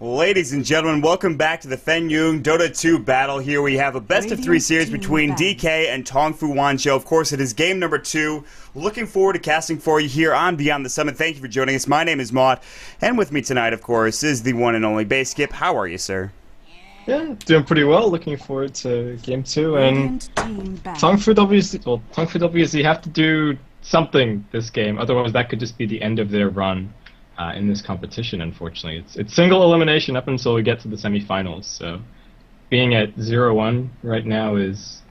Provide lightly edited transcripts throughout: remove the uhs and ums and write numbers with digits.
Ladies and gentlemen, welcome back to the Fengyun Dota 2 battle. Here we have a best-of-3 series between DK and Tongfu Wanzhou. Of course, it is game number 2. Looking forward to casting for you here on Beyond the Summit. Thank you for joining us. My name is Maud, and with me tonight, of course, is the one and only Skip. How are you, sir? Yeah, doing pretty well. Looking forward to game 2. And Tongfu WZ have to do something this game. Otherwise, that could just be the end of their run. In this competition, unfortunately. It's single elimination up until we get to the semifinals, so being at 0-1 right now is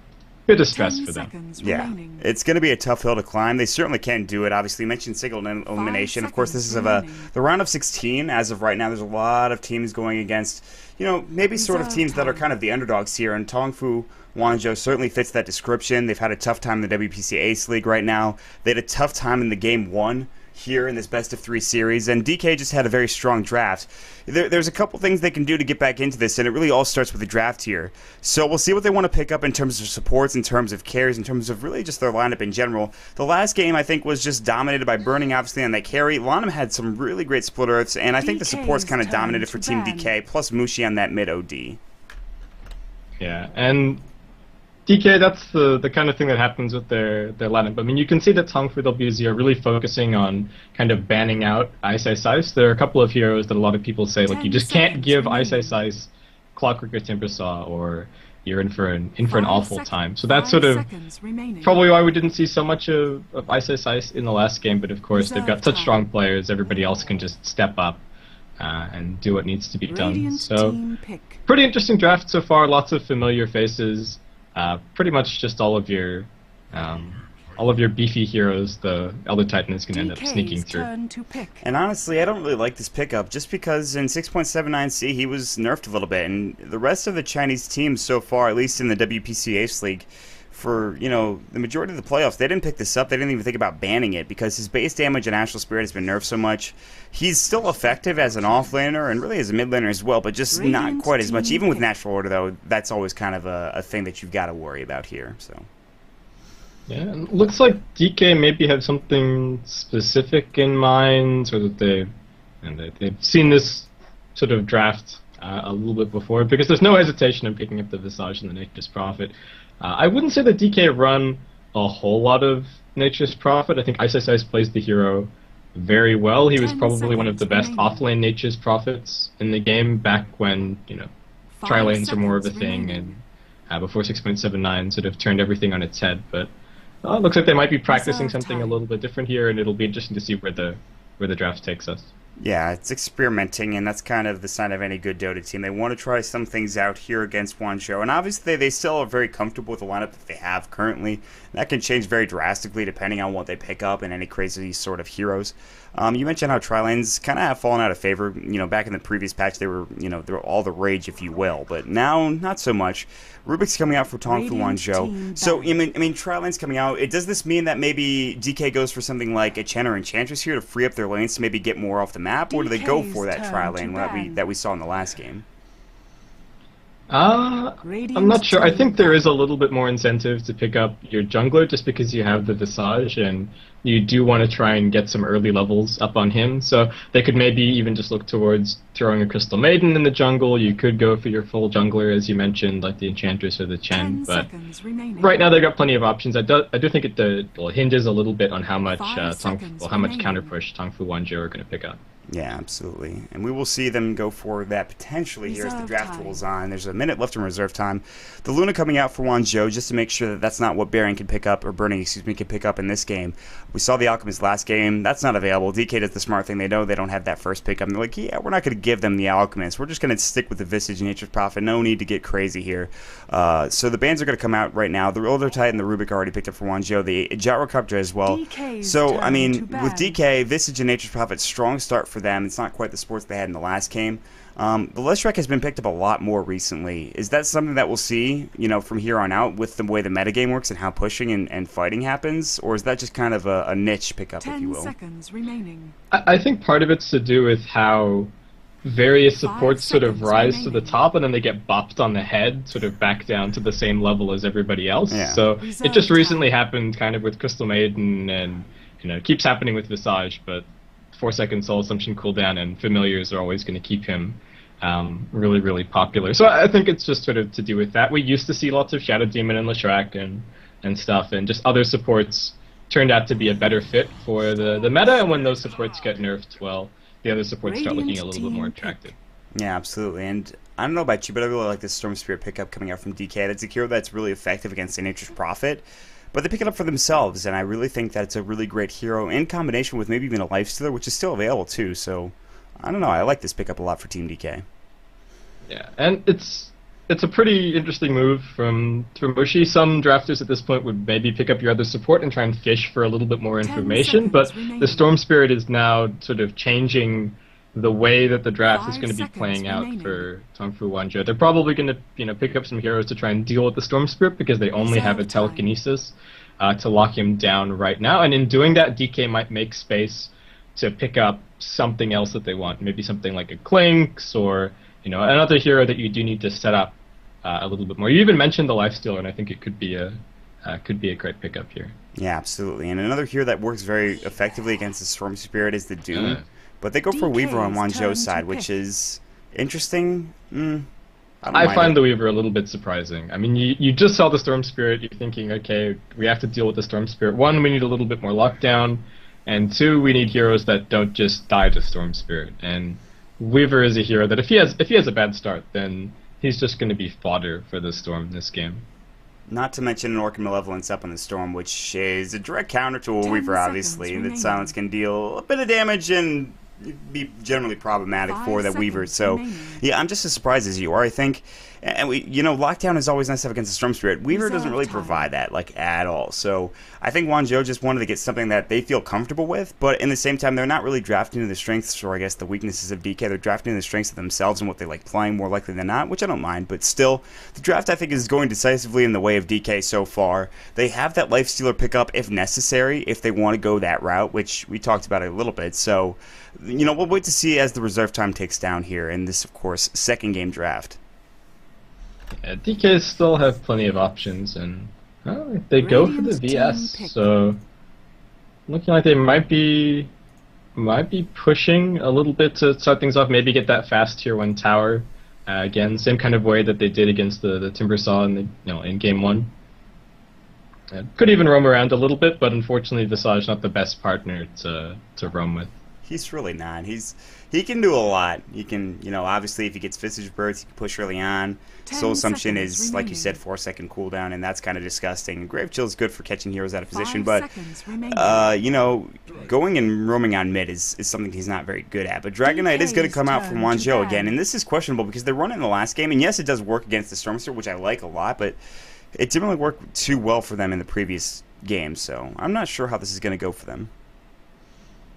a bit of stress for them. Yeah, it's going to be a tough hill to climb. They certainly can do it. Obviously, you mentioned single elimination. Of course, this is the round of 16. As of right now, there's a lot of teams going against, maybe sort of teams that are kind of the underdogs here, and Tongfu Wanzhou certainly fits that description. They've had a tough time in the WPC Ace League right now. They had a tough time in the game 1 here in this best-of-3 series, and DK just had a very strong draft. There's a couple things they can do to get back into this, and it really all starts with the draft here. So we'll see what they want to pick up in terms of supports, in terms of carries, in terms of really just their lineup in general. The last game, I think, was just dominated by Burning, obviously, on that carry. Lanham had some really great split earths, and I think the supports kind of dominated for Team DK, plus Mushi on that mid OD. Yeah, and DK, that's the kind of thing that happens with their lineup. I mean, you can see that Tongfu WZ are really focusing on kind of banning out Ice. There are a couple of heroes that a lot of people say, like, you just can't give Ice, Clockwork or Timbersaw, or you're in for an awful time. So that's sort of probably why we didn't see so much of Ice in the last game, but of course they've got such strong players, everybody else can just step up and do what needs to be done. So, pretty interesting draft so far, lots of familiar faces. Pretty much just all of your beefy heroes, the Elder Titan is going to end up sneaking through. And honestly, I don't really like this pickup, just because in 6.79C he was nerfed a little bit, and the rest of the Chinese teams so far, at least in the WPC Ace League, for, the majority of the playoffs, they didn't pick this up. They didn't even think about banning it because his base damage and Astral Spirit has been nerfed so much. He's still effective as an offlaner and really as a mid laner as well, but just not quite as much. Even with Natural Order, though, that's always kind of a thing that you've got to worry about here. So. Yeah, and looks like DK maybe have something specific in mind, so that they've seen this sort of draft a little bit before, because there's no hesitation in picking up the Visage and the Nature's Prophet. I wouldn't say that DK run a whole lot of Nature's Prophet. I think Ice plays the hero very well. He was probably one of the best offlane Nature's Prophets in the game back when, tri-lanes were more of a thing, and before 6.79 sort of turned everything on its head. But it looks like they might be practicing something a little bit different here, and it'll be interesting to see where the draft takes us. Yeah, it's experimenting, and that's kind of the sign of any good Dota team. They want to try some things out here against Wanzhou, and obviously they still are very comfortable with the lineup that they have currently. That can change very drastically depending on what they pick up and any crazy sort of heroes. You mentioned how tri-lanes kind of have fallen out of favor. Back in the previous patch, they were all the rage, if you will, but now not so much. Rubik's coming out for Tongfu Wanzhou. So, I mean, tri-lanes coming out. Does this mean that maybe DK goes for something like a Chen or Enchantress here to free up their lanes to maybe get more off the map, or do they go for that tri-lane that we saw in the last game? I'm not sure. I think there is a little bit more incentive to pick up your jungler just because you have the Visage and you do want to try and get some early levels up on him. So they could maybe even just look towards throwing a Crystal Maiden in the jungle. You could go for your full jungler, as you mentioned, like the Enchantress or the Chen. But right now they've got plenty of options. I do think it hinges a little bit on how much counter push Tongfu Wanzhou are going to pick up. Yeah, absolutely. And we will see them go for that potentially here as the draft rolls on. There's a minute left in reserve time. The Luna coming out for Wanzhou just to make sure that that's not what Burning can pick up in this game. We saw the Alchemist last game. That's not available. DK does the smart thing. They know they don't have that first pickup. And they're like, yeah, we're not going to give them the Alchemist. We're just going to stick with the Visage and Nature's Prophet. No need to get crazy here. So the bans are going to come out right now. The Elder Titan, the Rubik already picked up for Wanzhou. The Gyrocopter as well. So, I mean, with DK, Visage and Nature's Prophet, strong start for them. It's not quite the sports they had in the last game. The Leshrac has been picked up a lot more recently. Is that something that we'll see, from here on out with the way the metagame works and how pushing and fighting happens? Or is that just kind of a niche pickup, if you will? 10 seconds remaining. I think part of it's to do with how various supports sort of rise to the top and then they get bopped on the head, sort of back down to the same level as everybody else. Yeah. So it just recently happened kind of with Crystal Maiden and, it keeps happening with Visage, but 4-second Soul Assumption cooldown and Familiars are always going to keep him really, really popular. So I think it's just sort of to do with that. We used to see lots of Shadow Demon and Leshrac and stuff, and just other supports turned out to be a better fit for the meta, and when those supports get nerfed, well, the other supports start looking a little bit more attractive. Yeah, absolutely. And I don't know about you, but I really like this Storm Spirit pickup coming out from DK. That's a hero that's really effective against an Nature's Prophet, but they pick it up for themselves, and I really think that it's a really great hero in combination with maybe even a Lifestealer, which is still available too. So I don't know. I like this pickup a lot for Team DK. Yeah, and it's a pretty interesting move from Mushi. Some drafters at this point would maybe pick up your other support and try and fish for a little bit more information, but the Storm Spirit is now sort of changing the way that the draft is going to be playing out for Tongfu Wanzhou. They're probably going to pick up some heroes to try and deal with the Storm Spirit because they only have a telekinesis to lock him down right now, and in doing that, DK might make space to pick up something else that they want, maybe something like a Clinks or another hero that you do need to set up a little bit more. You even mentioned the Lifestealer, and I think it could be a great pickup here. Yeah, absolutely. And another hero that works very effectively against the Storm Spirit is the Doom. But they go for Weaver on Wanzhou's side, which is interesting. I find the Weaver a little bit surprising. I mean, you just saw the Storm Spirit, you're thinking, okay, we have to deal with the Storm Spirit. One, we need a little bit more lockdown, and two, we need heroes that don't just die to Storm Spirit. And Weaver is a hero that if he has a bad start, then he's just going to be fodder for the Storm in this game. Not to mention an Orc Malevolence up on the Storm, which is a direct counter to a Weaver, obviously. That silence can deal a bit of damage and be generally problematic for the Weaver. So, yeah, I'm just as surprised as you are, I think. And lockdown is always nice to have against the Storm Spirit. Weaver doesn't really provide that, at all. So I think Wanzhou just wanted to get something that they feel comfortable with, but in the same time, they're not really drafting to the strengths or, I guess, the weaknesses of DK. They're drafting to the strengths of themselves and what they like playing more likely than not, which I don't mind. But still, the draft, I think, is going decisively in the way of DK so far. They have that Lifestealer pickup if necessary, if they want to go that route, which we talked about a little bit. So, we'll wait to see as the reserve time takes down here in this, of course, second game draft. Yeah, DK still have plenty of options, and they go for the VS, so looking like they might be pushing a little bit to start things off, maybe get that fast tier 1 tower, again, same kind of way that they did against the Timbersaw in game 1. Could even roam around a little bit, but unfortunately Visage not the best partner to roam with. He's really not. He can do a lot. He can, obviously if he gets Visage Birds, he can push early on. Soul Assumption is, like you said, 4-second cooldown, and that's kind of disgusting. Grave Chill is good for catching heroes out of position, but, going and roaming on mid is something he's not very good at. But Dragon Knight is going to come out from Wanzhou again, and this is questionable because they run it in the last game, and yes, it does work against the Stormster, which I like a lot, but it didn't really work too well for them in the previous game, so I'm not sure how this is going to go for them.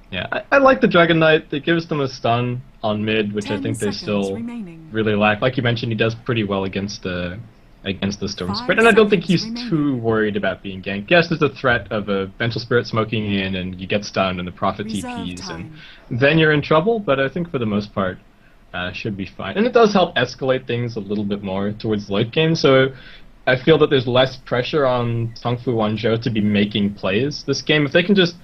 Yeah, I like the Dragon Knight. It gives them a stun on mid, which I think they still really lack. Like you mentioned, he does pretty well against the Storm Spirit, and I don't think he's too worried about being ganked. Yes, there's a threat of a Vengeful Spirit smoking in, and you get stunned, and the Prophet TPs, and then you're in trouble, but I think for the most part, should be fine. And it does help escalate things a little bit more towards the late game, so I feel that there's less pressure on Tongfu Wanzhou to be making plays this game. If they can just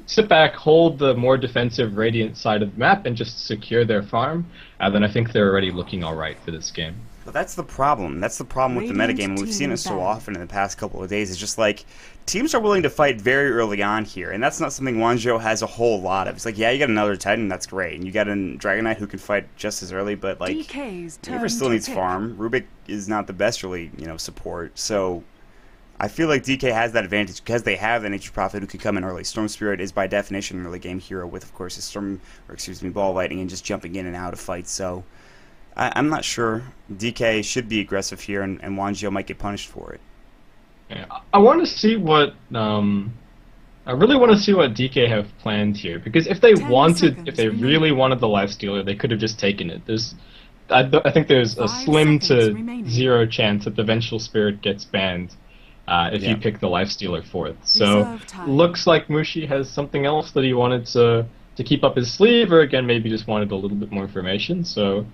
sit back, hold the more defensive Radiant side of the map, and just secure their farm, then I think they're already looking alright for this game. But that's the problem. That's the problem with the metagame, and we've seen it so often in the past couple of days. It's just like, teams are willing to fight very early on here, and that's not something Wanzhou has a whole lot of. It's like, yeah, you got another Titan, that's great, and you got a Dragon Knight who can fight just as early, but, Weaver still needs farm. Rubik is not the best, really, support, so I feel like DK has that advantage because they have the Nature's Prophet who can come in early. Storm Spirit is by definition an early game hero with, of course, his ball lightning and just jumping in and out of fights. So I'm not sure. DK should be aggressive here, and Wanzhou might get punished for it. Yeah, I want to see what I really want to see what DK have planned here, because if they really wanted the Lifestealer, they could have just taken it. I think there's a slim to zero chance that the Vengeful Spirit gets banned. If you pick the Lifestealer fourth. So, looks like Mushi has something else that he wanted to keep up his sleeve, or again, maybe just wanted a little bit more information. So,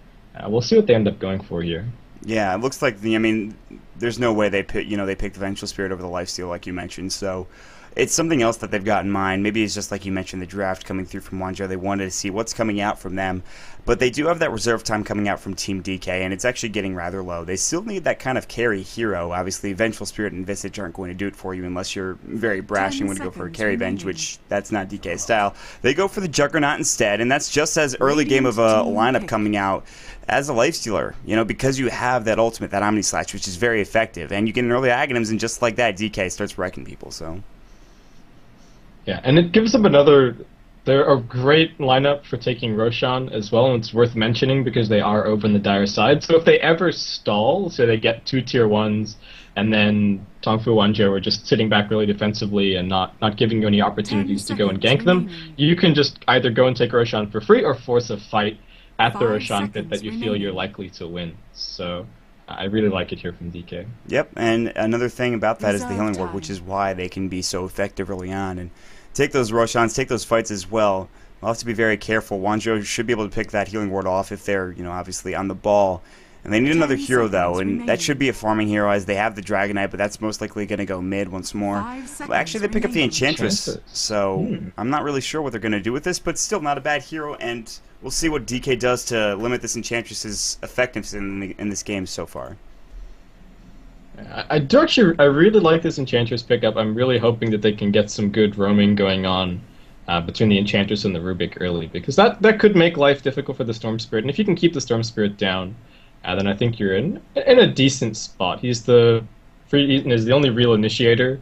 we'll see what they end up going for here. Yeah, it looks like there's no way they pick the Vengeful Spirit over the Lifestealer, like you mentioned. So, it's something else that they've got in mind. Maybe it's just like you mentioned, the draft coming through from Wanzhou. They wanted to see what's coming out from them. But they do have that reserve time coming out from Team DK, and it's actually getting rather low. They still need that kind of carry hero. Obviously, Vengeful Spirit and Visage aren't going to do it for you unless you're very brash and want to go for a carry Venge, which that's not DK style. They go for the Juggernaut instead, and that's just as early game of a lineup coming out as a lifestealer, you know, because you have that ultimate, that Omni Slash, which is very effective, and you get an early Aghanims, and just like that, DK starts wrecking people, so. Yeah, and it gives them another... They're a great lineup for taking Ro16 as well, and it's worth mentioning because they are over in the dire side. So if they ever stall, so they get 2 tier 1s, and then Tongfu Wanzhou are just sitting back really defensively and not giving you any opportunities to go and gank them, you can just either go and take Ro16 for free or force a fight at the Ro16 pit that you feel you're likely to win. So I really like it here from DK. Yep, and another thing about that is the healing ward, which is why they can be so effective early on. And take those Ro16s, take those fights as well. We'll have to be very careful. Wanzhou should be able to pick that healing ward off if they're, you know, obviously on the ball. And they need another hero, though, and that should be a farming hero as they have the Dragonite, but that's most likely going to go mid once more. Well, actually, they pick up the Enchantress, so I'm not really sure what they're going to do with this, but still not a bad hero, and we'll see what DK does to limit this Enchantress's effectiveness in this game so far. I really like this Enchantress pickup. I'm really hoping that they can get some good roaming going on between the Enchantress and the Rubik early, because that could make life difficult for the Storm Spirit, and if you can keep the Storm Spirit down, then I think you're in a decent spot. He's the only real initiator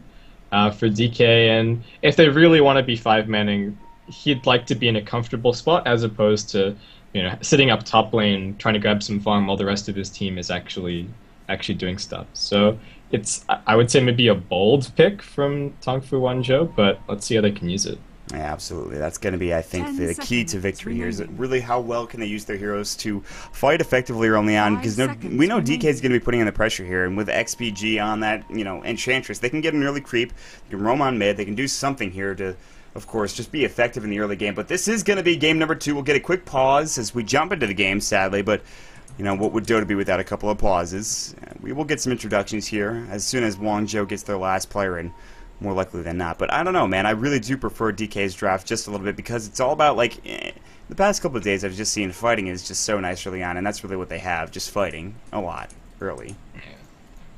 for DK, and if they really want to be 5-manning, he'd like to be in a comfortable spot as opposed to, you know, sitting up top lane trying to grab some farm while the rest of his team is actually doing stuff. So I would say maybe a bold pick from Tongfu Wanzhou, but let's see how they can use it. Yeah, absolutely. That's going to be, I think, the key to victory here is really how well can they use their heroes to fight effectively early on, because we know DK is going to be putting in the pressure here, and with XPG on that, you know, Enchantress, they can get an early creep, they can roam on mid, they can do something here to, of course, just be effective in the early game. But this is going to be game number 2. We'll get a quick pause as we jump into the game, sadly, but you know, what would DotA be without a couple of pauses? We will get some introductions here as soon as Wanzhou gets their last player in, more likely than not. But I don't know, man. I really do prefer DK's draft just a little bit because it's all about, like, the past couple of days I've just seen fighting is just so nice early on, and that's really what they have, just fighting a lot early.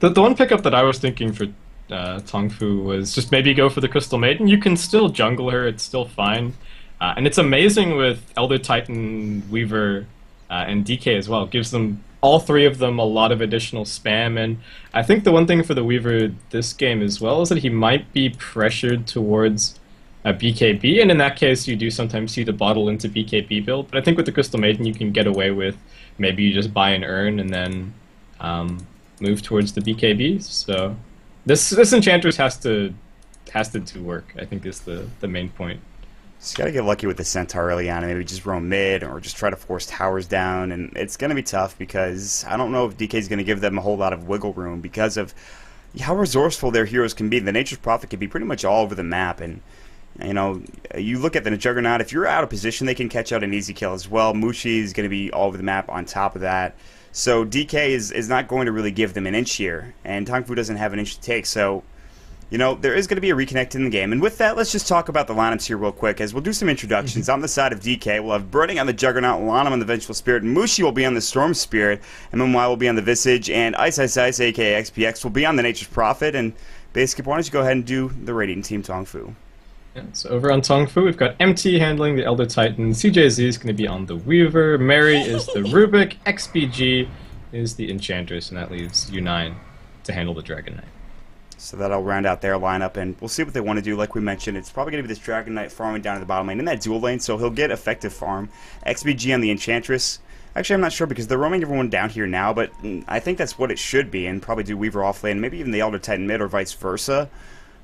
The one pickup that I was thinking for Tongfu was just maybe go for the Crystal Maiden. You can still jungle her, it's still fine. And it's amazing with Elder Titan, Weaver, and DK as well. It gives them, all 3 of them, a lot of additional spam, and I think the one thing for the Weaver this game as well is that he might be pressured towards a BKB, and in that case you do sometimes see the bottle into BKB build, but I think with the Crystal Maiden you can get away with maybe you just buy an urn and then move towards the BKB. So this Enchantress has to do work, I think, is the main point. Just gotta get lucky with the Centaur early on and maybe just roam mid or just try to force towers down, and it's gonna be tough because I don't know if DK is gonna give them a whole lot of wiggle room because of how resourceful their heroes can be. The Nature's Prophet can be pretty much all over the map, and you know, you look at the Juggernaut, if you're out of position they can catch out an easy kill as well. Mushi is gonna be all over the map on top of that. So DK is not going to really give them an inch here, and Tongfu doesn't have an inch to take, so you know, there is going to be a reconnect in the game. And with that, let's just talk about the lineups here real quick, as we'll do some introductions. On the side of DK, we'll have Burning on the Juggernaut, Lanham on the Vengeful Spirit, Mushi will be on the Storm Spirit, and Meanwhile will be on the Visage, and Ice, aka XPX, will be on the Nature's Prophet. And basically, why don't you go ahead and do the Radiant Team Tongfu. Yeah, so over on Tongfu, we've got MT handling the Elder Titan, CJZ is going to be on the Weaver, Mary is the Rubik, XPG is the Enchantress, and that leaves U9 to handle the Dragonite. So that'll round out their lineup, and we'll see what they want to do. Like we mentioned, it's probably going to be this Dragon Knight farming down to the bottom lane in that dual lane, so he'll get effective farm. XBG on the Enchantress. Actually, I'm not sure because they're roaming everyone down here now, but I think that's what it should be, and probably do Weaver off lane, maybe even the Elder Titan mid or vice versa.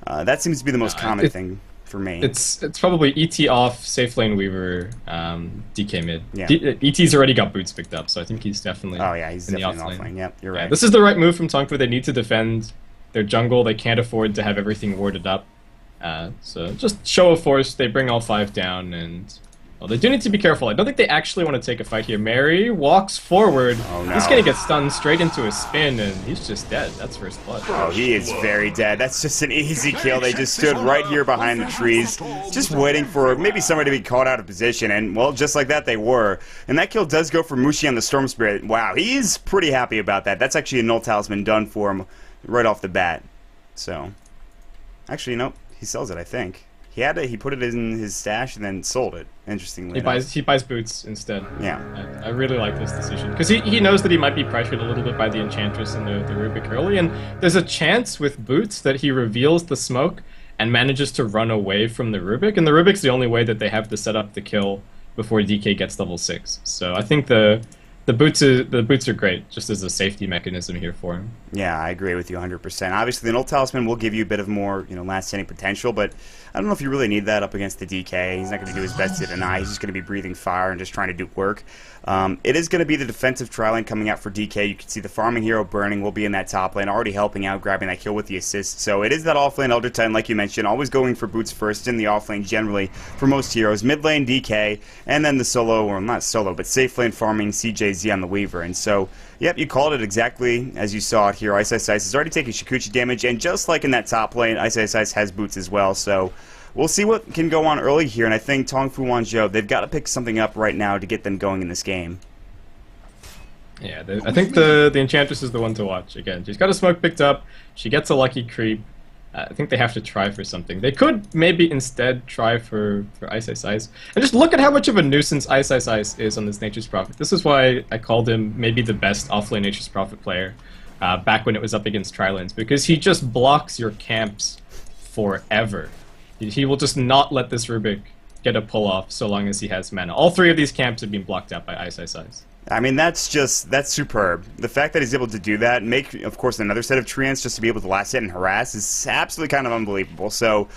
That seems to be the most common thing for me. It's probably ET off, safe lane Weaver, DK mid. Yeah. ET's already got boots picked up, so I think he's definitely he's in definitely the off lane. Yep, you're right. This is the right move from Tongfu. They need to defend their jungle. They can't afford to have everything warded up. So just show of force, they bring all 5 down, and Well, they do need to be careful. I don't think they actually want to take a fight here. Mary walks forward. Oh, no. He's going to get stunned straight into a spin, and he's just dead. That's first blood. Oh, he is very dead. That's just an easy kill. They just stood right here behind the trees, just waiting for maybe somebody to be caught out of position. And, well, just like that, they were. And that kill does go for Mushi on the Storm Spirit. Wow, he's pretty happy about that. That's actually a null talisman done for him right off the bat. So, actually, nope. He sells it, I think. He put it in his stash and then sold it. Interestingly, he buys boots instead. Yeah, I really like this decision because he knows that he might be pressured a little bit by the Enchantress and the Rubik early, and there's a chance with boots that he reveals the smoke and manages to run away from the Rubik, and the Rubik's the only way that they have to set up the kill before DK gets level 6. So I think the boots are great just as a safety mechanism here for him. Yeah, I agree with you 100%. Obviously, the null talisman will give you a bit of more, last standing potential, but I don't know if you really need that up against the DK. He's not going to do his best to deny. He's just going to be breathing fire and just trying to do work. It is going to be the defensive tri-lane coming out for DK. You can see the farming hero Burning will be in that top lane, already helping out, grabbing that kill with the assist. So it is that off-lane Elder Titan, like you mentioned, always going for boots first in the off-lane generally for most heroes. Mid-lane DK, and then the solo, or not solo, but safe lane farming CJZ on the Weaver. And so, yep, you called it exactly as you saw it here. Ice Ice Ice is already taking Shikuchi damage, and just like in that top lane, Ice Ice Ice has boots as well. So we'll see what can go on early here, and I think Tongfu Wanzhou, they've got to pick something up right now to get them going in this game. Yeah, I think the Enchantress is the one to watch. Again, she's got a smoke picked up. She gets a lucky creep. I think they have to try for something. They could maybe instead try for Ice Ice Ice. And just look at how much of a nuisance Ice Ice Ice is on this Nature's Prophet. This is why I called him maybe the best offlane Nature's Prophet player back when it was up against Trilanes, because he just blocks your camps forever. He will just not let this Rubik get a pull-off so long as he has mana. All three of these camps have been blocked out by Ice Ice Ice. I mean, that's superb. The fact that he's able to do that, make, of course, another set of treants just to be able to last hit and harass is absolutely kind of unbelievable. So,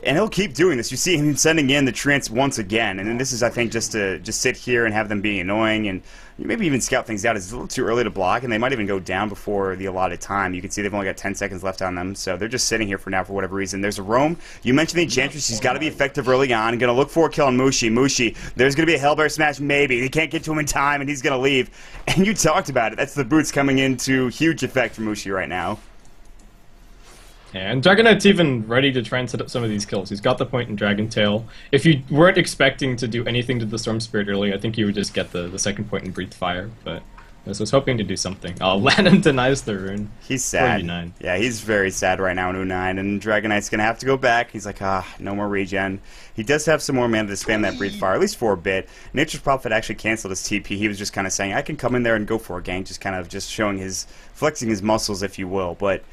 and he'll keep doing this. You see him sending in the treants once again, and then this is, I think, just to sit here and have them be annoying and maybe even scout things out. It's a little too early to block, and they might even go down before the allotted time. You can see they've only got 10 seconds left on them, so they're just sitting here for now for whatever reason. There's a roam. You mentioned the Enchantress. She's got to be effective early on. Going to look for a kill on Mushi. Mushi, there's going to be a Hellbear Smash, maybe. They can't get to him in time, and he's going to leave. And you talked about it. That's the boots coming into huge effect for Mushi right now. Yeah, and Dragon Knight's even ready to try and set up some of these kills. He's got the point in Dragon Tail. If you weren't expecting to do anything to the Storm Spirit early, I think you would just get the second point in Breathe Fire, but I was hoping to do something. Oh, Lannon denies the rune. He's sad. U9. Yeah, he's very sad right now in U9, and Dragon Knight's going to have to go back. He's like, no more regen. He does have some more mana to spam that Breathe Fire, at least for a bit. Nature's Prophet actually canceled his TP. He was just kind of saying, I can come in there and go for a gank, just showing flexing his muscles, if you will, but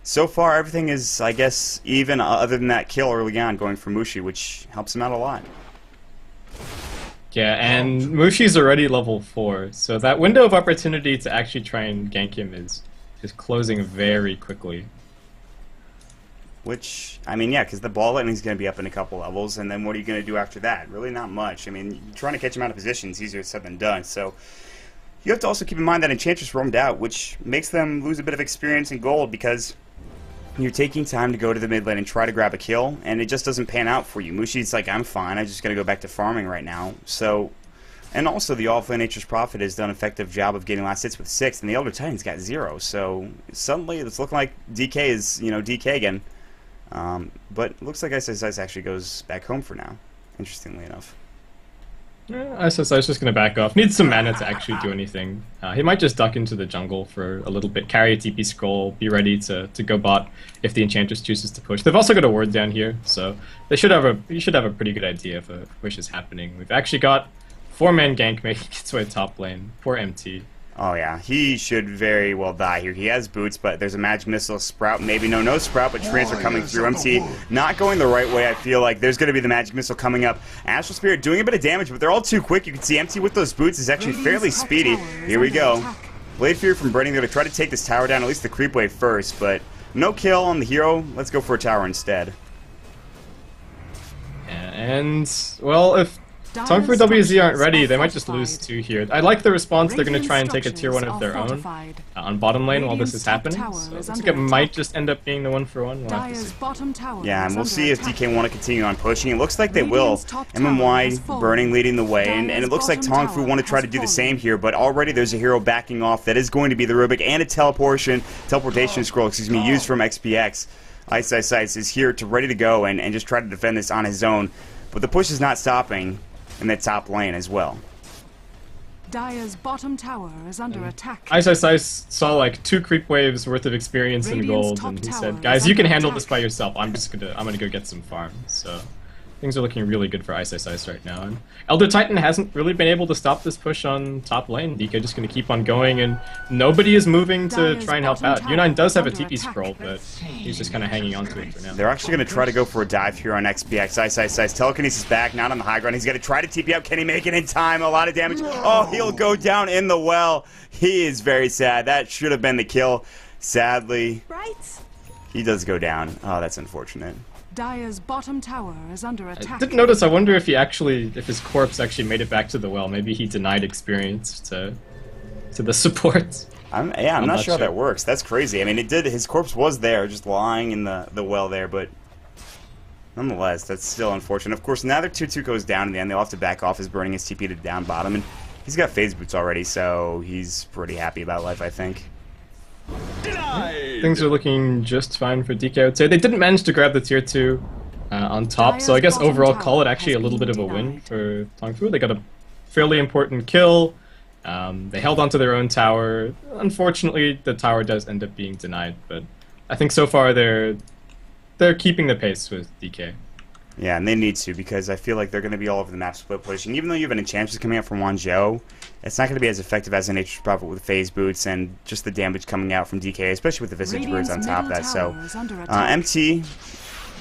so far, everything is, I guess, even other than that kill early on going for Mushi, which helps him out a lot. Yeah, and Mushi's already level 4, so that window of opportunity to actually try and gank him is closing very quickly. Which, I mean, yeah, because the ball lightning's going to be up in a couple levels, and then what are you going to do after that? Really not much. I mean, trying to catch him out of position is easier said than done, so you have to also keep in mind that Enchantress roamed out, which makes them lose a bit of experience and gold, because you're taking time to go to the mid lane and try to grab a kill, and it just doesn't pan out for you. Mushi's like, I'm fine, I'm just going to go back to farming right now. So, and also the offlane Nature's Prophet has done an effective job of getting last hits with 6, and the Elder Titan's got 0. So suddenly it's looking like DK is, DK again. But it looks like Ice Ice Ice actually goes back home for now, interestingly enough. Ice Ice Ice just going to back off. Needs some mana to actually do anything. He might just duck into the jungle for a little bit, carry a TP scroll, be ready to go bot if the Enchantress chooses to push. They've also got a ward down here, so you should have a pretty good idea if a push is happening. We've actually got 4-man gank making its way top lane. Poor MT. Oh yeah, he should very well die here. He has boots, but there's a magic missile, Sprout, maybe no Sprout, but treants are coming through. MT not going the right way, I feel like. There's going to be the magic missile coming up. Astral Spirit doing a bit of damage, but they're all too quick. You can see MT with those boots is actually fairly speedy. Here we go. Blade Fear from Burning. They're going to try to take this tower down, at least the creep wave first, but no kill on the hero. Let's go for a tower instead. Yeah, and, well, if Tongfu WZ aren't ready. They might just lose 2 here. I like the response. They're going to try and take a tier 1 of their own on bottom lane while this is happening. So it looks like it might just end up being the 1-for-1. We'll have to see. Yeah, and we'll see if DK want to continue on pushing. It looks like they will. MMY burning, leading the way, and it looks like Tongfu want to try to do the same here, but already there's a hero backing off. That is going to be the Rubik and a teleportation scroll, used from XPX. Ice is here to ready to go and just try to defend this on his own, but the push is not stopping in the top lane as well. Dire's bottom tower is under attack. Ice saw like 2 creep waves worth of experience in gold, and he said, "Guys, you can handle this by yourself. I'm gonna go get some farm." So things are looking really good for Ice right now. And Elder Titan hasn't really been able to stop this push on top lane. DK just going to keep on going, and nobody is moving to try and help out. U9 does have a TP scroll, but he's just kind of hanging on to it for now. They're actually going to try to go for a dive here on XPX. Ice. Telekinesis back, not on the high ground. He's going to try to TP out. Can he make it in time? A lot of damage. Oh, he'll go down in the well. He is very sad. That should have been the kill. Sadly, he does go down. Oh, that's unfortunate. Dire's bottom tower is under attack. I didn't notice. I wonder if if his corpse actually made it back to the well. Maybe he denied experience to the support. I'm not sure how that works. That's crazy. I mean, it did. His corpse was there, just lying in the well there, but nonetheless, that's still unfortunate. Of course, now their 2-2 goes down in the end. They'll have to back off his burning his TP to down bottom, and he's got phase boots already, so he's pretty happy about life, I think. Things are looking just fine for DK, I would say. They didn't manage to grab the tier 2 on top, so I guess overall call it actually a little bit of a win for Tongfu. They got a fairly important kill. They held onto their own tower. Unfortunately, the tower does end up being denied, but I think so far they're keeping the pace with DK. Yeah, and they need to, because I feel like they're going to be all over the map split pushing. Even though you have an enchantment coming out from Wanzhou, it's not going to be as effective as an Nature's Prophet with phase boots and just the damage coming out from DK, especially with the Visage Birds on top of that. So, MT,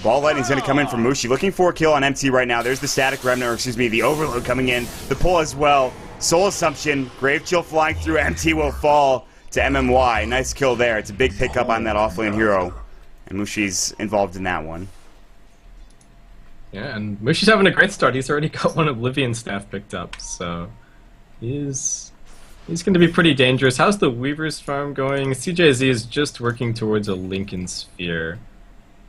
Ball Lightning's going to come in from Mushi, looking for a kill on MT right now. There's the Static Remnant, or excuse me, the Overload coming in, the pull as well. Soul Assumption, Grave Chill flying through, MT will fall to MMY. Nice kill there. It's a big pickup on that offlane hero, and Mushi's involved in that one. Yeah, and Mushi's having a great start. He's already got 1 Oblivion staff picked up, so he's going to be pretty dangerous. How's the Weaver's farm going? CJZ is just working towards a Lincoln Sphere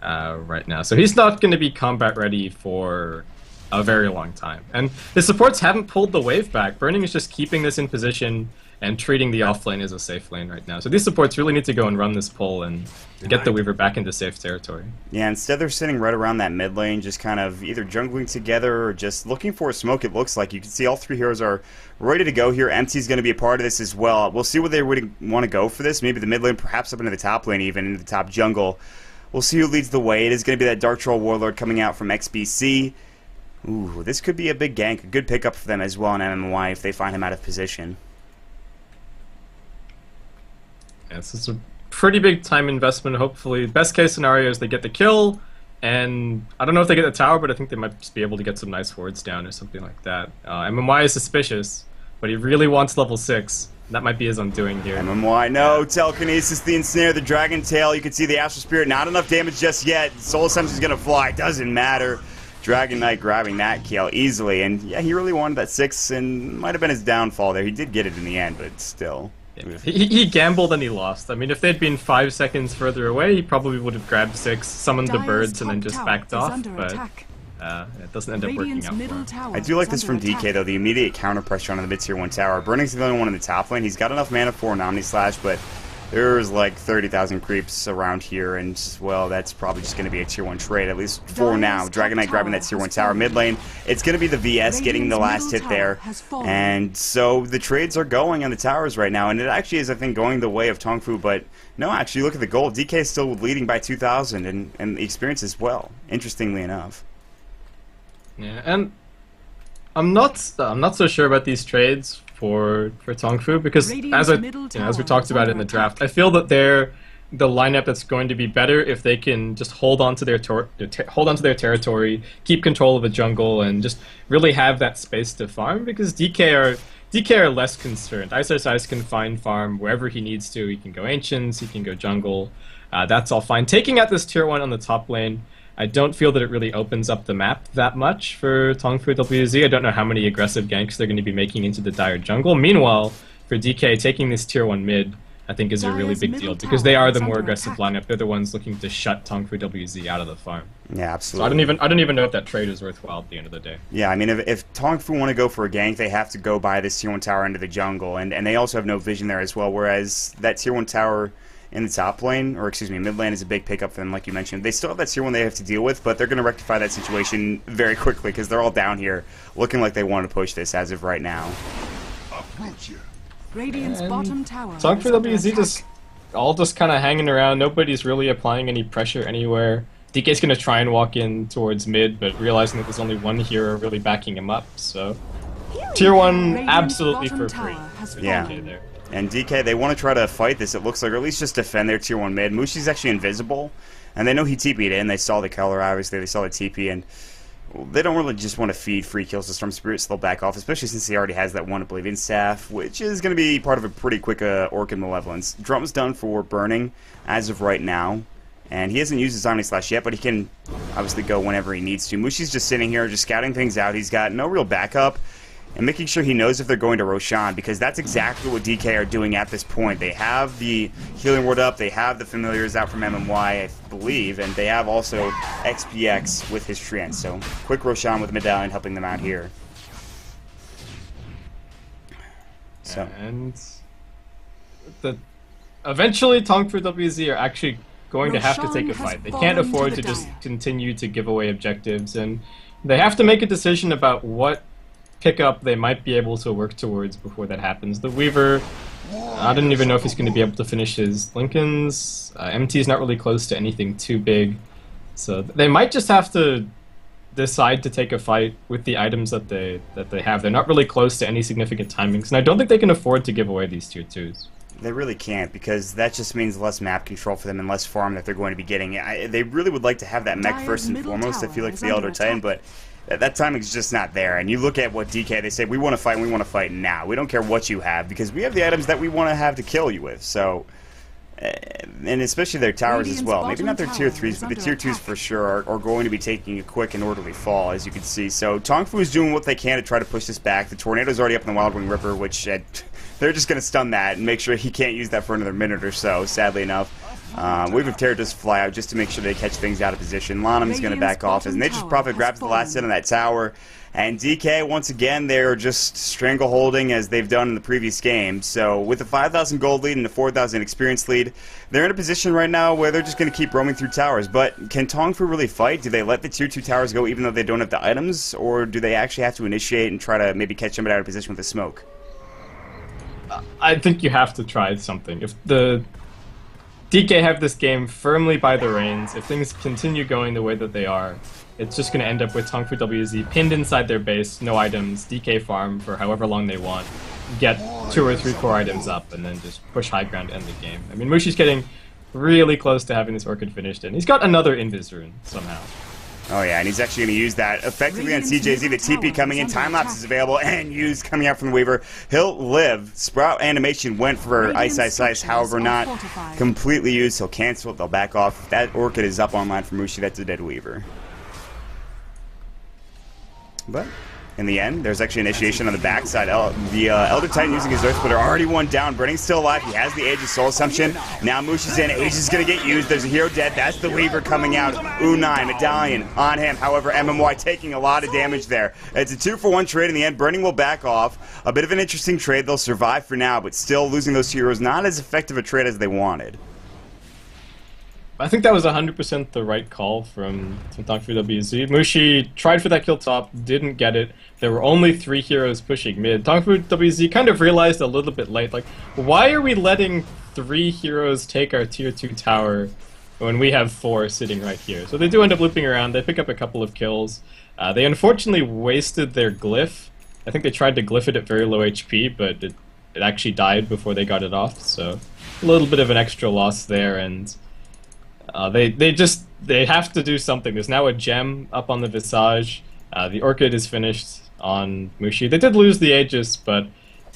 right now, so he's not going to be combat ready for a very long time. And the supports haven't pulled the wave back. Burning is just keeping this in position and treating the offlane as a safe lane right now. So these supports really need to go and run this pull and get the Weaver back into safe territory. Yeah, instead they're sitting right around that mid lane, just kind of either jungling together or just looking for a smoke, it looks like. You can see all 3 heroes are ready to go here. MT's going to be a part of this as well. We'll see where they would want to go for this. Maybe the mid lane, perhaps up into the top lane even, into the top jungle. We'll see who leads the way. It is going to be that Dark Troll Warlord coming out from XBC. Ooh, this could be a big gank. A good pickup for them as well in MMY if they find him out of position. Yeah, this is a pretty big time investment, hopefully. Best case scenario is they get the kill, and I don't know if they get the tower, but I think they might just be able to get some nice wards down or something like that. MMY is suspicious, but he really wants level 6. That might be his undoing here. MMY, no, Telekinesis, the Ensnare, the Dragon Tail. You can see the Astral Spirit, not enough damage just yet. Soul Assumption's going to fly, doesn't matter. Dragon Knight grabbing that kill easily, and yeah, he really wanted that 6, and might have been his downfall there. He did get it in the end, but still. He gambled and he lost. I mean, if they'd been 5 seconds further away, he probably would have grabbed 6, summoned the birds, and then just backed off, but it doesn't end up working out for him. I do like this from DK, though, the immediate counter pressure on the mid-tier 1 tower. Burning's the only one in the top lane. He's got enough mana for an Omni Slash, but there's like 30,000 creeps around here, and, well, that's probably just going to be a tier 1 trade, at least for now. Dragon Knight grabbing that tier 1 tower mid lane. It's going to be the VS getting the last hit there, and so the trades are going on the towers right now, and it actually is, I think, going the way of Tongfu, but no, actually, look at the gold. DK is still leading by 2,000, and the experience as well, interestingly enough. Yeah, and I'm not so sure about these trades for Tongfu, because as we talked about it in the draft, I feel that they're the lineup that's going to be better if they can just hold on to their territory, keep control of the jungle, and just really have that space to farm. Because DK are less concerned. Ice can find farm wherever he needs to. He can go Ancients, he can go jungle. That's all fine. Taking out this tier 1 on the top lane I don't feel that it really opens up the map that much for Tongfu WZ. I don't know how many aggressive ganks they're going to be making into the Dire jungle. Meanwhile, for DK, taking this tier 1 mid, I think is a really big deal because they are the more aggressive lineup. They're the ones looking to shut Tongfu WZ out of the farm. Yeah, absolutely. So I don't even know if that trade is worthwhile at the end of the day. Yeah, I mean, if Tongfu want to go for a gank, they have to go buy this tier 1 tower into the jungle, and they also have no vision there as well, whereas that tier 1 tower in the top lane, or excuse me, mid lane is a big pickup for them, like you mentioned. They still have that tier 1 they have to deal with, but they're going to rectify that situation very quickly because they're all down here looking like they want to push this as of right now. Radiant's bottom tower. Tongfu WZ just kind of hanging around. Nobody's really applying any pressure anywhere. DK's going to try and walk in towards mid, but realizing that there's only one hero really backing him up, so tier 1 absolutely for free. Yeah. There. And DK, they want to try to fight this, it looks like, or at least just defend their tier 1 mid. Mushi's actually invisible, and they know he TP'd in. They saw the color, obviously. They saw the TP, and they don't really just want to feed free kills to Storm Spirit, so they'll back off, especially since he already has that one Oblivion Staff, which is going to be part of a pretty quick Orchid Malevolence. Drum's done for burning as of right now, and he hasn't used his Omni Slash yet, but he can obviously go whenever he needs to. Mushi's just sitting here, just scouting things out. He's got no real backup, and making sure he knows if they're going to Ro16, because that's exactly what DK are doing at this point. They have the Healing Ward up, they have the Familiars out from MMY, I believe, and they have also XPX with his Treant. So, quick Ro16 with Medallion helping them out here. So. And eventually Tongfu WZ are actually going to have to take a fight. They can't afford to just continue to give away objectives, and they have to make a decision about what pickup they might be able to work towards before that happens. The Weaver, I don't even know if he's going to be able to finish his Lincolns. MT is not really close to anything too big, so they might just have to decide to take a fight with the items that they have. They're not really close to any significant timings, and I don't think they can afford to give away these tier 2s. They really can't, because that just means less map control for them and less farm that they're going to be getting. They really would like to have that mech first and foremost, I feel like, for the Elder Titan, but that timing's just not there. And you look at what DK, they say, we want to fight, and we want to fight now. We don't care what you have, because we have the items that we want to have to kill you with. So, and especially their towers as well. Maybe not their tier 3s, but the tier 2s for sure are going to be taking a quick and orderly fall, as you can see. So Tongfu is doing what they can to try to push this back. The Tornado's already up in the Wild Wing Ripper, which they're just going to stun that and make sure he can't use that for another minute or so, sadly enough. Wave of Terror does fly out just to make sure they catch things out of position. Lanham's going to back off as Nature's Prophet grabs the last hit on that tower. And DK, once again, they're just strangleholding as they've done in the previous game. So with a 5,000 gold lead and a 4,000 experience lead, they're in a position right now where they're just going to keep roaming through towers. But can Tongfu really fight? Do they let the tier 2 towers go even though they don't have the items? Or do they actually have to initiate and try to maybe catch them out of position with a smoke? I think you have to try something. If the DK have this game firmly by the reins, if things continue going the way that they are, it's just going to end up with Tongfu WZ pinned inside their base, no items, DK farm for however long they want, get 2 or 3 core items up, and then just push high ground to end the game. I mean, Mushi's getting really close to having this Orchid finished, and he's got another Invis rune somehow. Oh yeah, and he's actually going to use that effectively on CJZ. The TP coming in, time-lapse is available, and use coming out from the Weaver. He'll live. Sprout animation went for Ice, however not completely used. He'll cancel it, they'll back off. That Orchid is up online for Mushi, that's a dead Weaver. But in the end, there's actually initiation on the backside. The Elder Titan using his Earth Splitter, already one down. Brenning's still alive. He has the Age of Soul Assumption. Now Mushi's in. Age is going to get used. There's a hero dead. That's the Weaver coming out. Unai, Medallion on him. However, MMY taking a lot of damage there. It's a 2-for-1 trade in the end. Brenning will back off. A bit of an interesting trade. They'll survive for now, but still losing those heroes. Not as effective a trade as they wanted. I think that was 100% the right call from Tongfu WZ. Mushi tried for that kill top, didn't get it. There were only 3 heroes pushing mid. Tongfu WZ kind of realized a little bit late, like, why are we letting 3 heroes take our tier 2 tower when we have 4 sitting right here? So they do end up looping around. They pick up a couple of kills. They unfortunately wasted their glyph. I think they tried to glyph it at very low HP, but it actually died before they got it off. So a little bit of an extra loss there, and they have to do something. There's now a gem up on the Visage. The Orchid is finished on Mushi. They did lose the Aegis, but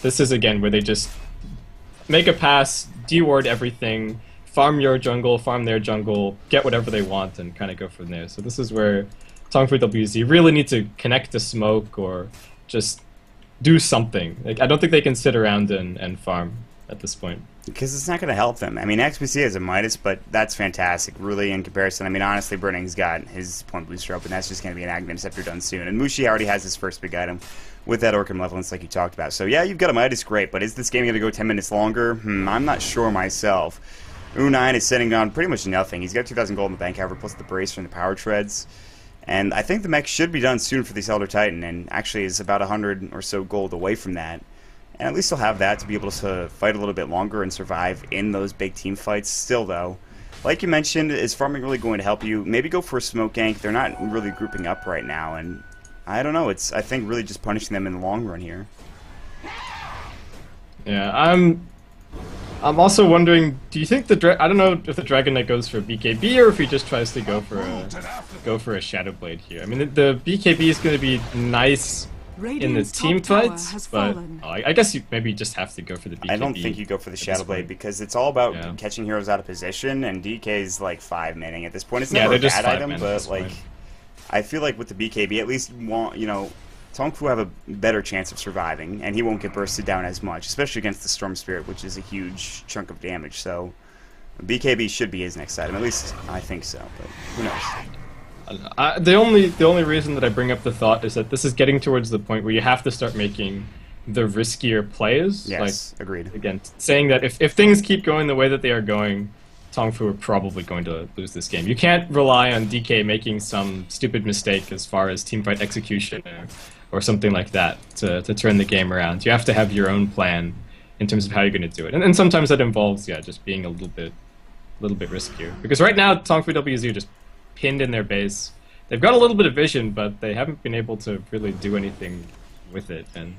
this is again where they just make a pass, deward everything, farm your jungle, farm their jungle, get whatever they want, and kind of go from there. So this is where Tongfu WZ really need to connect to smoke or just do something. Like, I don't think they can sit around and farm at this point. Because it's not going to help them. I mean, XPC has a Midas, but that's fantastic, really, in comparison. I mean, honestly, Brenning's got his point booster up, and that's just going to be an Aghanim Scepter done soon. And Mushi already has his first big item with that Orchid Malevolence like you talked about. So, yeah, you've got a Midas, great, but is this game going to go 10 minutes longer? I'm not sure myself. U9 is sitting on pretty much nothing. He's got 2,000 gold in the bank, however, plus the brace from the power treads. And I think the mech should be done soon for this Elder Titan, and actually is about 100 or so gold away from that. And at least he'll have that to be able to fight a little bit longer and survive in those big team fights. Still, though, like you mentioned, is farming really going to help you? Maybe go for a smoke gank. They're not really grouping up right now, and I don't know. It's, I think, really just punishing them in the long run here. Yeah, I'm also wondering, do you think I don't know if the Dragon Knight goes for BKB or if he just tries to go for a Shadow Blade here. I mean, the BKB is going to be nice in the team fights, but I guess you maybe just have to go for the BKB. I don't think you go for the Shadow Blade because it's all about catching heroes out of position, and DK's like 5-manning at this point. It's never a bad item, but like I feel like with the BKB, at least Tongfu have a better chance of surviving, and he won't get bursted down as much, especially against the Storm Spirit, which is a huge chunk of damage. So BKB should be his next item, at least I think so, but who knows. The only reason that I bring up the thought is that this is getting towards the point where you have to start making the riskier plays. Yes, like, agreed. Again, saying that if things keep going the way that they are going, Tongfu are probably going to lose this game. You can't rely on DK making some stupid mistake as far as teamfight execution or something like that to turn the game around. You have to have your own plan in terms of how you're going to do it. And sometimes that involves, just being a little bit riskier. Because right now, Tongfu WZ are just pinned in their base. They've got a little bit of vision, but they haven't been able to really do anything with it. And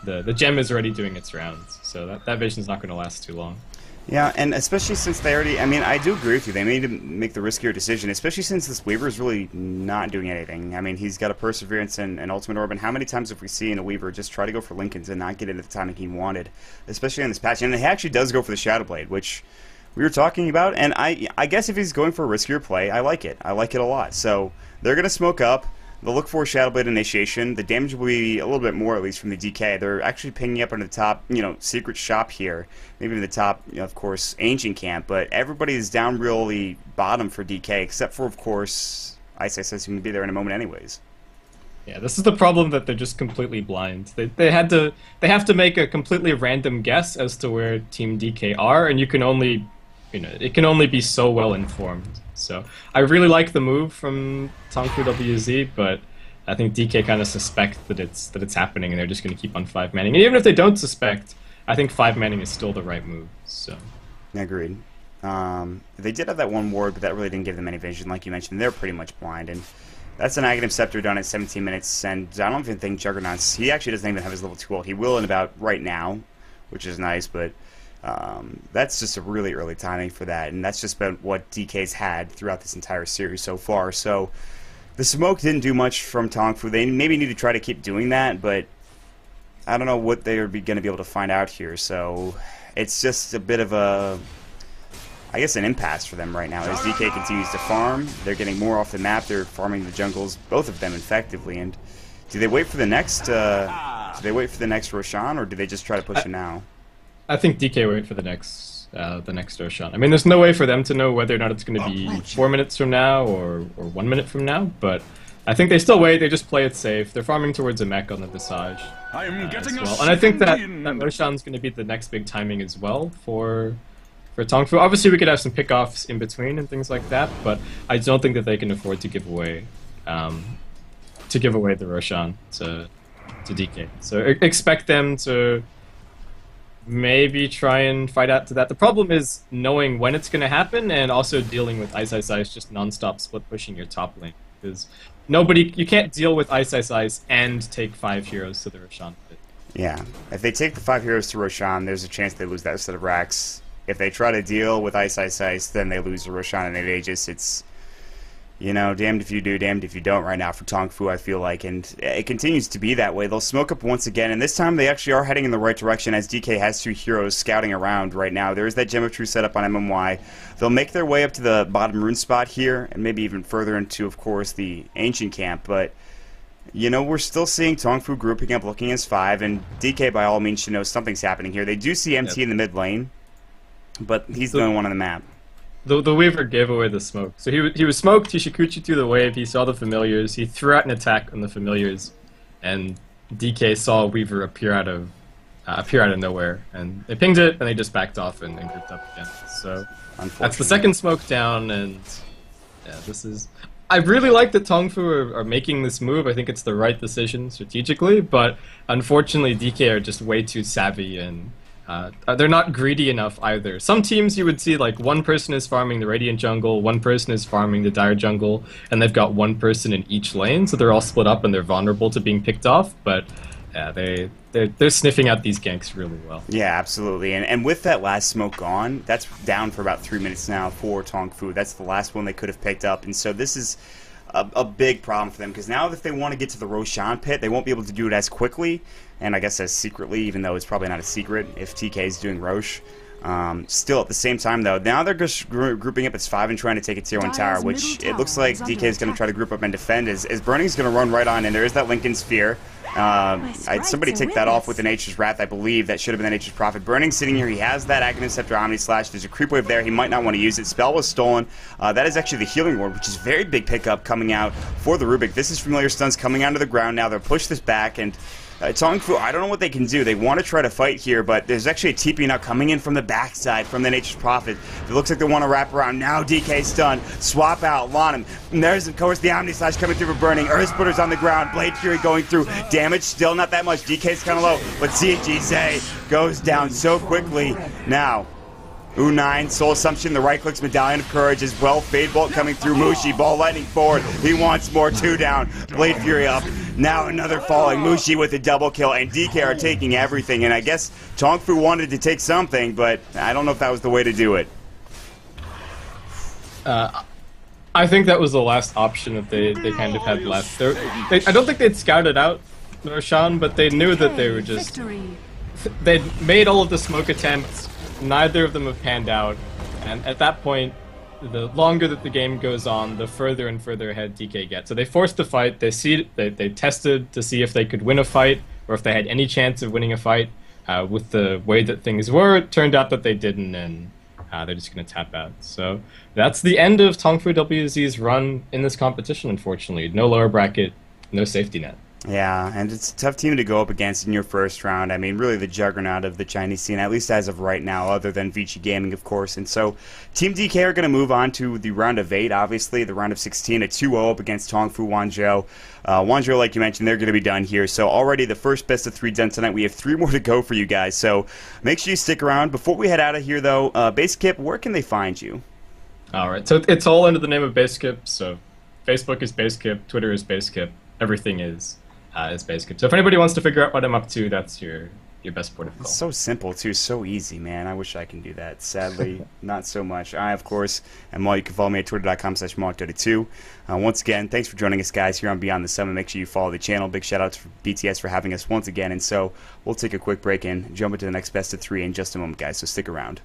the gem is already doing its rounds, so that vision's not going to last too long. Yeah, and especially since they already... I mean, I do agree with you. They need to make the riskier decision, especially since this Weaver is really not doing anything. I mean, he's got a Perseverance and an Ultimate Orb, and how many times have we seen a Weaver just try to go for Lincolns and not get it at the timing he wanted, especially on this patch? And he actually does go for the Shadow Blade, which we were talking about, and I guess if he's going for a riskier play, I like it. I like it a lot. So they're going to smoke up. They'll look for a Shadow Blade initiation. The damage will be a little bit more, at least from the DK. They're actually pinging up into the top, secret shop here. Maybe in the top, of course, Ancient Camp. But everybody is down really bottom for DK, except for, of course, Ice Ice is going to be there in a moment anyways. Yeah, this is the problem, that they're just completely blind. They have to make a completely random guess as to where Team DK are, and you can only... it can only be so well informed. So I really like the move from Tongfu WZ, but I think DK kind of suspect that it's happening, and they're just going to keep on 5-manning. And even if they don't suspect, I think 5-manning is still the right move. So agreed. They did have that one ward, but that really didn't give them any vision, like you mentioned. They're pretty much blind, and that's an Aghanim Scepter done at 17 minutes. And I don't even think Juggernauts. He actually doesn't even have his level 2 ult. He will in about right now, which is nice, but. That's just a really early timing for that, and that's just about what DK's had throughout this entire series so far. So the smoke didn't do much from Tongfu. They maybe need to try to keep doing that, but I don't know what they're going to be able to find out here. So it's just a bit of a, I guess, an impasse for them right now. As DK continues to farm, they're getting more off the map. They're farming the jungles, both of them effectively. And do they wait for the next? Ro16, or do they just try to push it now? I think DK wait for the next Ro16. I mean, there's no way for them to know whether or not it's going to be 4 minutes from now or 1 minute from now, but I think they still wait. They just play it safe. They're farming towards a mech on the Visage as well. And I think that Ro16's going to be the next big timing as well for Tongfu. Obviously, we could have some pickoffs in between and things like that, but I don't think that they can afford to give away the Ro16 to DK. So expect them to maybe try and fight out to that. The problem is knowing when it's going to happen, and also dealing with Ice just non-stop split pushing your top lane. Because you can't deal with Ice and take 5 heroes to the Roshan pit. Yeah, if they take the 5 heroes to Roshan, there's a chance they lose that set of racks. If they try to deal with Ice, then they lose the Roshan and Aegis. You know, damned if you do, damned if you don't right now for Tongfu, I feel like, and it continues to be that way. They'll smoke up once again, and this time they actually are heading in the right direction as DK has 2 heroes scouting around right now. There is that Gem of Truth set up on MMY. They'll make their way up to the bottom rune spot here, and maybe even further into, of course, the Ancient Camp, but, you know, we're still seeing Tongfu grouping up, looking as 5, and DK, by all means, should know something's happening here. They do see MT in the mid lane, but he's the only one on the map. The Weaver gave away the smoke. So he was smoked, he Shikuchi through the wave, he saw the familiars, he threw out an attack on the familiars, and DK saw Weaver appear out of nowhere. And they pinged it, and they just backed off and grouped up again. So that's the second smoke down, and yeah, this is... I really like that Tongfu are making this move. I think it's the right decision strategically, but unfortunately DK are just way too savvy, and they're not greedy enough either. Some teams you would see like one person is farming the Radiant jungle, one person is farming the Dire jungle, and they've got one person in each lane, so they're all split up and they're vulnerable to being picked off. But yeah, they're sniffing out these ganks really well. Yeah, absolutely. And with that last smoke gone, that's down for about 3 minutes now for Tongfu. That's the last one they could have picked up, and so this is a big problem for them, because now if they want to get to the Ro16 pit, they won't be able to do it as quickly, and I guess as secretly, even though it's probably not a secret if TK is doing Roche. Still, at the same time, though, now they're just grouping up as 5 and trying to take a tier 1 tower, which it looks like DK is going to try to group up and defend, as Burning's going to run right on, and there is that Lincoln Sphere. Somebody take that off with an Nature's Wrath, I believe. That should have been the Nature's Prophet. Burning's sitting here. He has that Aghanim Scepter Omni Slash. There's a creep wave there. He might not want to use it. Spell was stolen. That is actually the Healing Ward, which is a very big pickup coming out for the Rubik. This is Familiar Stuns coming onto the ground now. They'll push this back, and Tongfu, I don't know what they can do. They want to try to fight here, but there's actually a TP now coming in from the backside from the Nature's Prophet. It looks like they want to wrap around. Now DK stunned. Swap out, launch him. And there's, of course, the Omni Slash coming through for Burning. Earth Splitter's on the ground. Blade Fury going through. Damage still not that much. DK's kind of low, but CGZ goes down so quickly. Now, U9, Soul Assumption, the right clicks, Medallion of Courage as well. Fade Bolt coming through. Mushi, Ball Lightning forward. He wants more. 2 down. Blade Fury up. Now another falling. Mushi with a double kill, and DK are taking everything. And I guess Tongfu wanted to take something, but I don't know if that was the way to do it. I think that was the last option that they kind of had left. I don't think they'd scouted out Roshan, but they knew that they were just... They'd made all of the smoke attempts. Neither of them have panned out, and at that point, the longer that the game goes on, the further and further ahead DK gets. So they forced a fight. They tested to see if they could win a fight, or if they had any chance of winning a fight. With the way that things were, it turned out that they didn't, and they're just going to tap out. So that's the end of Tongfu WZ's run in this competition, unfortunately. No lower bracket, no safety net. Yeah, and it's a tough team to go up against in your first round. I mean, really the juggernaut of the Chinese scene, at least as of right now, other than Vici Gaming, of course. And so Team DK are going to move on to the round of 8, obviously, the round of 16, a 2-0 up against Tongfu Wanzhou. Wanzhou, like you mentioned, they're going to be done here. So already the first best of 3 done tonight. We have 3 more to go for you guys. So make sure you stick around. Before we head out of here, though, Basekip, where can they find you? All right, so it's all under the name of Basekip. So Facebook is Basekip, Twitter is Basekip, everything is Basekip. So if anybody wants to figure out what I'm up to, that's your best port of call. It's so simple, too. So easy, man. I wish I can do that. Sadly, not so much. I, of course, am Maul. You can follow me at twitter.com/Maul32. Once again, thanks for joining us, guys, here on Beyond the Summit. Make sure you follow the channel. Big shout out to BTS for having us once again. And so we'll take a quick break and jump into the next best of 3 in just a moment, guys. So stick around.